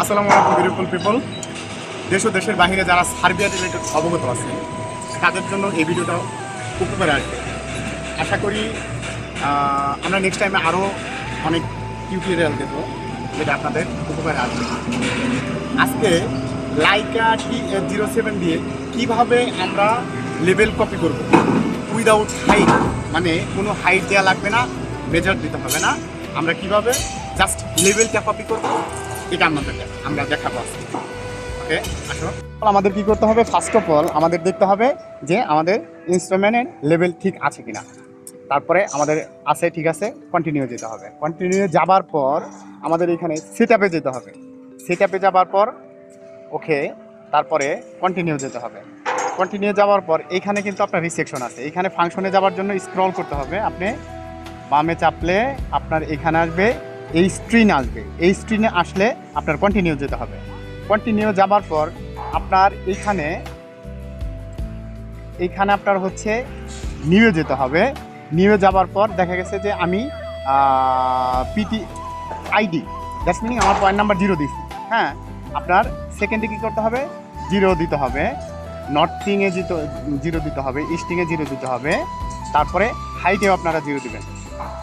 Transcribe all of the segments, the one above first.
আসসালামু আলাইকুম beautiful people. দেশ ও দেশের বাইরে যারা সার্বিয়া রিলেটেড অবগত আছে তাদের জন্য এই ভিডিওটা উপকারে আসবে। আশা করি আমরা নেক্সট টাইমে আরও অনেক টিউটোরিয়াল দেবো যেটা আপনাদের উপকারে আসবে। আজকে লাইকা T07 দিয়ে কীভাবে আমরা লেভেল কপি করব উইদাউট হাইট, মানে কোনো হাইট দেওয়া লাগবে না, মেজার দিতে হবে না। আমরা কিভাবে জাস্ট লেভেলটা কপি করব এটা আমরা দেখাবো আজকে। ওকে, আসো আমাদের কি করতে হবে? ফার্স্ট অফ অল আমাদের দেখতে হবে যে আমাদের ইনস্ট্রুমেন্টের লেভেল ঠিক আছে কিনা। তারপরে আমাদের আছে, ঠিক আছে, কন্টিনিউ যেতে হবে। কন্টিনিউ যাবার পর আমাদের এখানে সেটআপে যেতে হবে। সেটআপে যাবার পর ওকে, তারপরে কন্টিনিউ যেতে হবে। কন্টিনিউ যাওয়ার পর এইখানে কিন্তু আপনার রিসেকশন আছে। এইখানে ফাংশনে যাওয়ার জন্য স্ক্রল করতে হবে। আপনি বামে চাপলে আপনার এখানে আসবে, এই স্ক্রিন আসবে। এই স্ক্রিনে আসলে আপনার কন্টিনিউ যেতে হবে। কন্টিনিউ যাবার পর আপনার এইখানে আপনার হচ্ছে নিউয়ে যেতে হবে। নিউয়ে যাবার পর দেখা গেছে যে আমি পিটি আইডি, দ্যাটস মিনিং আমার পয়েন্ট নাম্বার 0 দিচ্ছি। হ্যাঁ, আপনার সেকেন্ডে কী করতে হবে? 0 দিতে হবে। নর্থিংয়ে 0 দিতে হবে, ইস্টিংয়ে 0 দিতে হবে। তারপরে হাইটেও আপনারা 0 দেবেন।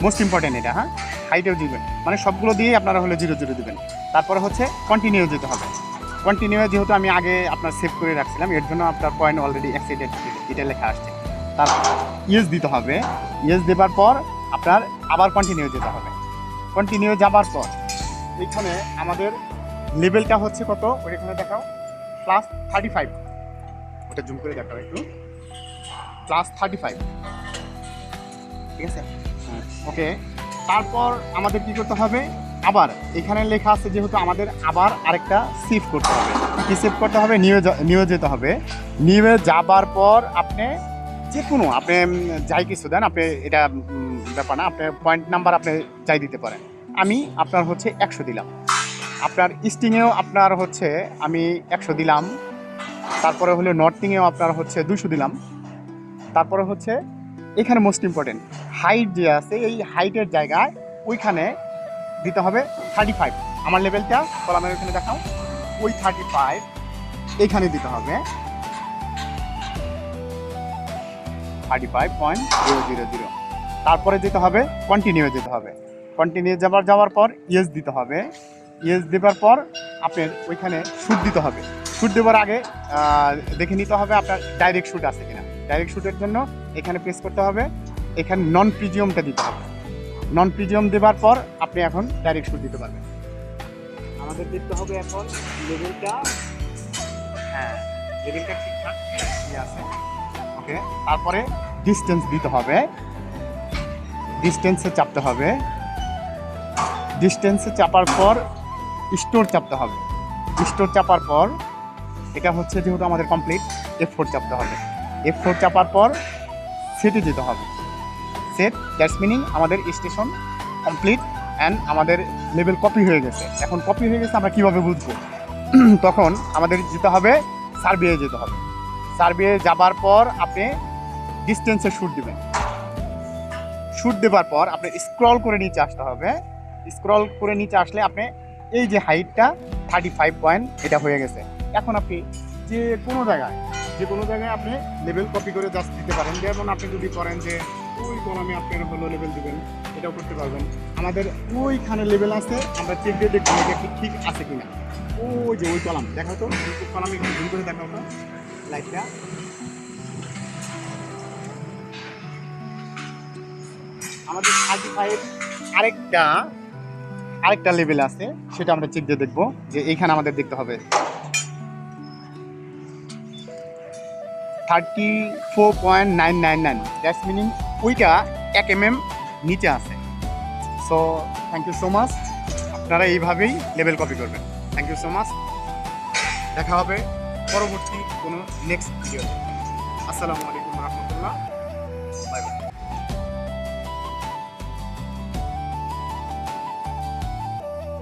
মোস্ট ইম্পর্টেন্ট এটা। হ্যাঁ, হাইটেও দিবেন, মানে সবগুলো দিয়েই আপনারা হলে 0 দেবেন। তারপরে হচ্ছে কন্টিনিউ যেতে হবে। কন্টিনিউ যেহেতু আমি আগে আপনার সেভ করে রাখছিলাম, এর জন্য আপনার পয়েন্ট অলরেডি এক্সিডেড এটা লেখা আসছে। তারপর ইয়েস দিতে হবে। ইয়েস দেবার পর আপনার আবার কন্টিনিউ যেতে হবে। কন্টিনিউ যাবার পর এইখানে আমাদের লেভেলটা হচ্ছে কত ওই এখানে দেখাও, +35। ওটা জুম করে দেখাও একটু, +35। ঠিক আছে, ওকে। তারপর আমাদের কি করতে হবে? আবার এখানে লেখা আছে যেহেতু আমাদের আবার আরেকটা সেভ করতে হবে। কি সেভ করতে হবে? নিউয়ে যেতে হবে। নিউয়ে যাবার পর আপনি যে কোনো আপনি যাই কিছু দেন, আপনি এটা ব্যাপার না, আপনি পয়েন্ট নাম্বার আপনি যাই দিতে পারেন। আমি আপনার হচ্ছে 100 দিলাম। আপনার ইস্টিংয়েও আপনার হচ্ছে আমি 100 দিলাম। তারপরে হলো নর্থিংয়েও আপনার হচ্ছে 200 দিলাম। তারপরে হচ্ছে এখানে মোস্ট ইম্পর্টেন্ট হাইট যে আছে, এই হাইটের জায়গায় ওইখানে দিতে হবে 35। আমার লেভেলটা কলামের ওইখানে দেখাও, ওই 35 এইখানে দিতে হবে 35.000। তারপরে যেতে হবে কন্টিনিউ যেতে হবে। কন্টিনিউ যাওয়ার পর ইয়েস দিতে হবে। ইয়েস দেবার পর আপনার ওইখানে শুট দিতে হবে। শুট দেওয়ার আগে দেখে নিতে হবে আপনার ডাইরেক্ট শুট আছে কিনা। ডাইরেক্ট শুটের জন্য এখানে প্রেস করতে হবে, এখানে নন প্রিজিয়ামটা দিতে হবে। নন প্রিজিয়াম দেবার পর আপনি এখন ডাইরেক্ট শুট দিতে পারবেন। আমাদের দেখতে হবে এখন লেভেলটা, হ্যাঁ লেভেলটা ঠিকঠাক আছে। ওকে, তারপরে ডিস্টেন্স দিতে হবে। ডিস্টেন্সে চাপতে হবে। ডিস্টেন্সে চাপার পর স্টোর চাপতে হবে। স্টোর চাপার পর এটা হচ্ছে যেহেতু আমাদের কমপ্লিট, F4 চাপতে হবে। F4 চাপার পর সেটে যেতে হবে। সেট, দ্যাটস মিনিং আমাদের স্টেশন কমপ্লিট অ্যান্ড আমাদের লেভেল কপি হয়ে গেছে। এখন কপি হয়ে গেছে আমরা কীভাবে বুঝবো? তখন আমাদের যেতে হবে সার্বিয়ায় যেতে হবে। সার্বিয়ায় যাবার পর আপনি ডিস্টেন্সে শুট দেবেন। শুট দেবার পর আপনি স্ক্রল করে নিচে আসতে হবে। স্ক্রল করে নিচে আসলে আপনি এই যে হাইটটা 35 পয়েন্ট এটা হয়ে গেছে। এখন আপনি যে কোনো জায়গায় আপনি লেভেল কপি করে জাস্ট দিতে পারেন। যেমন আপনি যদি করেন যে ওই কলামে আপনার হলো লেভেল দেবেন, এটাও করতে পারবেন। আমাদের ওইখানে লেভেল আছে, আমরা চেক দিয়ে দেখবো এটা ঠিক আছে কিনা। ওই যে ওই কলাম দেখাও তো, ওই কলামে ভুল করে দেখাও তো লাইটটা। আমাদের 35 আরেকটা লেভেল আছে, সেটা আমরা চেক দিয়ে দেখবো যে এইখানে আমাদের দেখতে হবে 34.999। দ্যাটস মিনিং ওইটা 1 mm নিচে আছে। So thank you so much. আপনারা এইভাবেই লেভেল কপি করবেন। Thank you so much. দেখা হবে পরবর্তী কোনো নেক্সট ভিডিওতে। আসসালামু আলাইকুম রহমতুল্লাহ।